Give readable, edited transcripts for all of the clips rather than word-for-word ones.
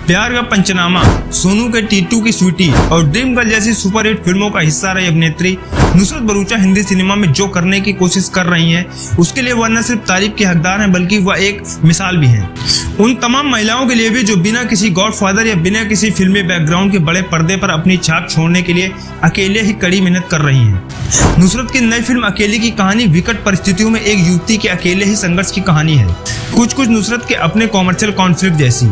प्यार का पंचनामा, सोनू के टीटू की स्वीटी और ड्रीम गर्ल जैसी सुपरहिट फिल्मों का हिस्सा रही अभिनेत्री नुसरत भरूचा हिंदी सिनेमा में जो करने की कोशिश कर रही हैं, उसके लिए वह न सिर्फ तारीफ के हकदार हैं बल्कि वह एक मिसाल भी हैं उन तमाम महिलाओं के लिए भी जो बिना किसी गॉडफादर या बिना किसी फिल्मी बैकग्राउंड के बड़े पर्दे पर अपनी छाप छोड़ने के लिए अकेले ही कड़ी मेहनत कर रही हैं। नुसरत की नई फिल्म अकेली की कहानी विकट परिस्थितियों में एक युवती के अकेले ही संघर्ष की कहानी है। कुछ नुसरत के अपने कॉमर्शियल कॉन्फ्लिक्ट जैसी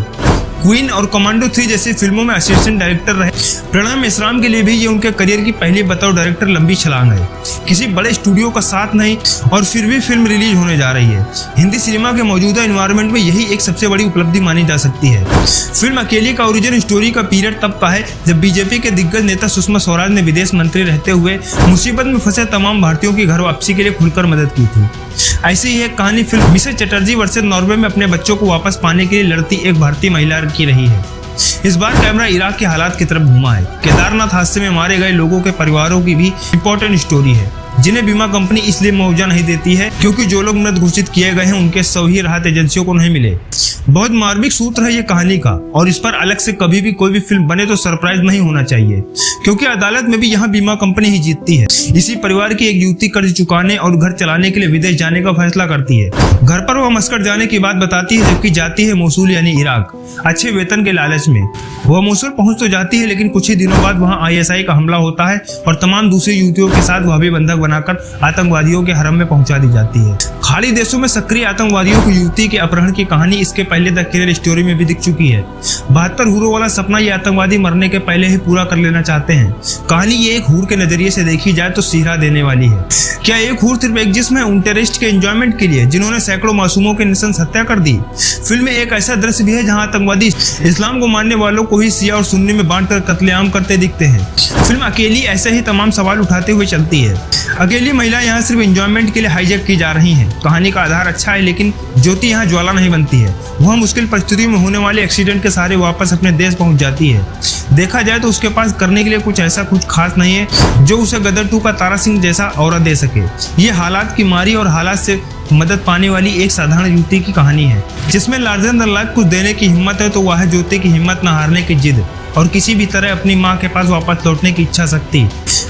क्वीन और कमांडो 3 जैसी फिल्मों में असिस्टेंट डायरेक्टर रहे प्रणय मेश्राम के लिए भी ये उनके करियर की पहली बतौर डायरेक्टर लंबी छलांग है। किसी बड़े स्टूडियो का साथ नहीं और फिर भी फिल्म रिलीज होने जा रही है। हिंदी सिनेमा के मौजूदा एनवायरनमेंट में यही एक सबसे बड़ी उपलब्धि मानी जा सकती है। फिल्म अकेली का ओरिजिन स्टोरी का पीरियड तब का है जब बीजेपी के दिग्गज नेता सुषमा स्वराज ने विदेश मंत्री रहते हुए मुसीबत में फंसे तमाम भारतीयों की घर वापसी के लिए खुलकर मदद की थी। ऐसी ही एक कहानी film Mrs Chatterjee versus Norway में अपने बच्चों को वापस पाने के लिए लड़ती एक भारतीय महिला की रही है। इस बार कैमरा इराक के हालात की तरफ घुमा है। केदारनाथ हादसे में मारे गए लोगों के परिवारों की भी इंपॉर्टेंट स्टोरी है, जिन्हें बीमा कंपनी इसलिए मुआवजा नहीं देती है क्योंकि जो लोग मृत घोषित किए गए हैं उनके सही राहत एजेंसियों को नहीं मिले। बहुत मार्मिक सूत्र है ये कहानी का और इस पर अलग से कभी भी कोई भी फिल्म बने तो सरप्राइज नहीं होना चाहिए, क्योंकि अदालत में भी यहाँ बीमा कंपनी ही जीतती है। इसी परिवार की एक युवती कर्ज चुकाने और घर चलाने के लिए विदेश जाने का फैसला करती है। घर पर वह मस्कट जाने की बात बताती है जबकि जाती है मोसूल यानी इराक अच्छे वेतन के लालच में। वह मोसूल पहुंच तो जाती है लेकिन कुछ ही दिनों बाद वहां ISI का हमला होता है और तमाम दूसरी युवतियों के साथ वह भी बंधक बनाकर आतंकवादियों के हरम में पहुंचा दी जाती है। खाड़ी देशों में सक्रिय आतंकवादियों की युवती के अपहरण की कहानी इसके पहले द किलर स्टोरी में भी दिख चुकी है। 72 हूरों वाला सपना ये आतंकवादी मरने के पहले ही पूरा कर लेना चाहते हैं। कहानी ये एक हूर के नजरिए से देखी जाए तो सिहरा देने वाली है। क्या एक हूर सिर्फ एक जिस्म है उन टेररिस्ट के एंजॉयमेंट के लिए जिन्होंने सैकड़ों मासूमों की नृशंस हत्या कर दी? फिल्म में एक ऐसा दृश्य भी है जहां आतंकवादी इस्लाम को मानने वालों को ही शिया और सुन्नी में बांटकर कत्लेआम करते दिखते हैं। फिल्म अकेली ऐसे ही तमाम सवाल उठाते हुए चलती है। अकेली महिला यहाँ सिर्फ एंजॉयमेंट के लिए हाईजैक की जा रही हैं। कहानी का आधार अच्छा है लेकिन ज्योति यहाँ ज्वाला नहीं बनती है। वह मुश्किल परिस्थितियों में होने वाले एक्सीडेंट के सहारे वापस अपने देश पहुंच जाती है। देखा जाए तो उसके पास करने के लिए कुछ खास नहीं है जो उसे गदर 2 का तारा सिंह जैसा औरत दे सके। ये हालात की मारी और हालात से मदद पाने वाली एक साधारण युवती की कहानी है जिसमें लार्जर देन लाइफ कुछ देने की हिम्मत है तो वह है ज्योति की हिम्मत न हारने की जिद और किसी भी तरह अपनी माँ के पास वापस लौटने की इच्छा शक्ति।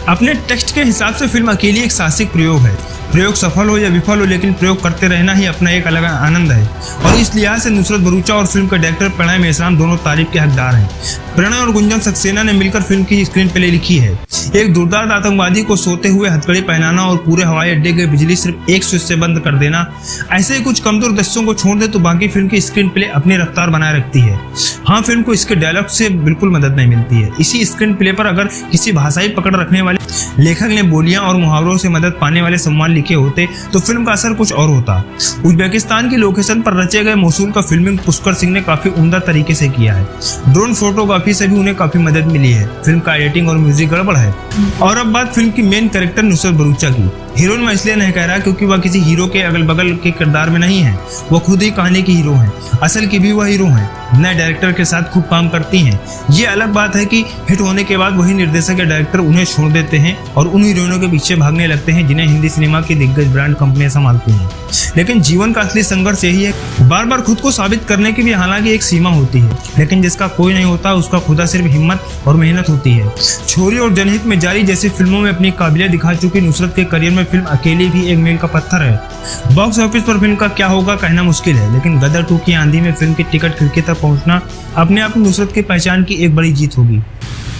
अपने टेक्स्ट के हिसाब से फिल्म अकेली एक साहसिक प्रयोग है। प्रयोग सफल हो या विफल हो लेकिन प्रयोग करते रहना ही अपना एक अलग आनंद है और इस लिहाज से नुसरत भरूचा और फिल्म के डायरेक्टर प्रणय मेश्राम दोनों तारीफ के हकदार हैं। प्रणय और गुंजन सक्सेना ने मिलकर फिल्म की स्क्रीन प्ले लिखी है। एक दुर्दांत आतंकवादी को सोते हुए हथकड़ी पहनाना और पूरे हवाई अड्डे की बिजली सिर्फ एक स्विच से बंद कर देना, ऐसे ही कुछ कमजोर दृश्यों को छोड़ दे तो बाकी फिल्म की स्क्रीन प्ले अपनी रफ्तार बनाए रखती है। हाँ, फिल्म को इसके डायलॉग से बिल्कुल मदद नहीं मिलती है। इसी स्क्रीन प्ले पर अगर किसी भाषाई पकड़ रखने वाले लेखक ने बोलियां और मुहावरों से मदद पाने वाले सम्मान लिखे होते तो फिल्म का असर कुछ और होता। उज्बेकिस्तान की लोकेशन पर रचे गए मोसूल का फिल्मिंग पुष्कर सिंह ने काफी उम्दा तरीके से किया है। ड्रोन फोटोग्राफी से भी उन्हें काफी मदद मिली है। फिल्म का एडिटिंग और म्यूजिक गड़बड़ है। और अब बात फिल्म की मेन कैरेक्टर नुसरत भरूचा की। हीरोइन मैं इसलिए नहीं कह रहा क्योंकि वह किसी हीरो के अगल बगल के किरदार में नहीं है, वह खुद ही कहानी की हीरो है। असल की भी वह हीरो है, नए डायरेक्टर के साथ खूब काम करती हैं। ये अलग बात है कि हिट होने के बाद वही निर्देशक या डायरेक्टर उन्हें छोड़ देते हैं और उन हीरोइनों के पीछे भागने लगते हैं जिन्हें हिंदी सिनेमा की दिग्गज ब्रांड कंपनियां संभालती हैं। लेकिन जीवन का असली संघर्ष यही है, बार बार खुद को साबित करने की भी हालांकि एक सीमा होती है, लेकिन जिसका कोई नहीं होता उसका खुदा सिर्फ हिम्मत और मेहनत होती है। छोरी और जनहित में जारी जैसी फिल्मों में अपनी काबिलियत दिखा चुकी नुसरत के करियर में फिल्म अकेली भी एक मील का पत्थर है। बॉक्स ऑफिस पर फिल्म का क्या होगा कहना मुश्किल है, लेकिन गदर 2 की आंधी में फिल्म की टिकट खिड़की तक पहुंचना अपने आप में नुसरत की पहचान की एक बड़ी जीत होगी।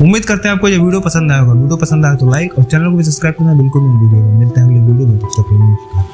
उम्मीद करते हैं आपको ये वीडियो पसंद आया होगा। वीडियो पसंद आया तो लाइक और चैनल को भी सब्सक्राइब करना बिल्कुल नहीं भूलिएगा। मिलते हैं अगले वीडियो में।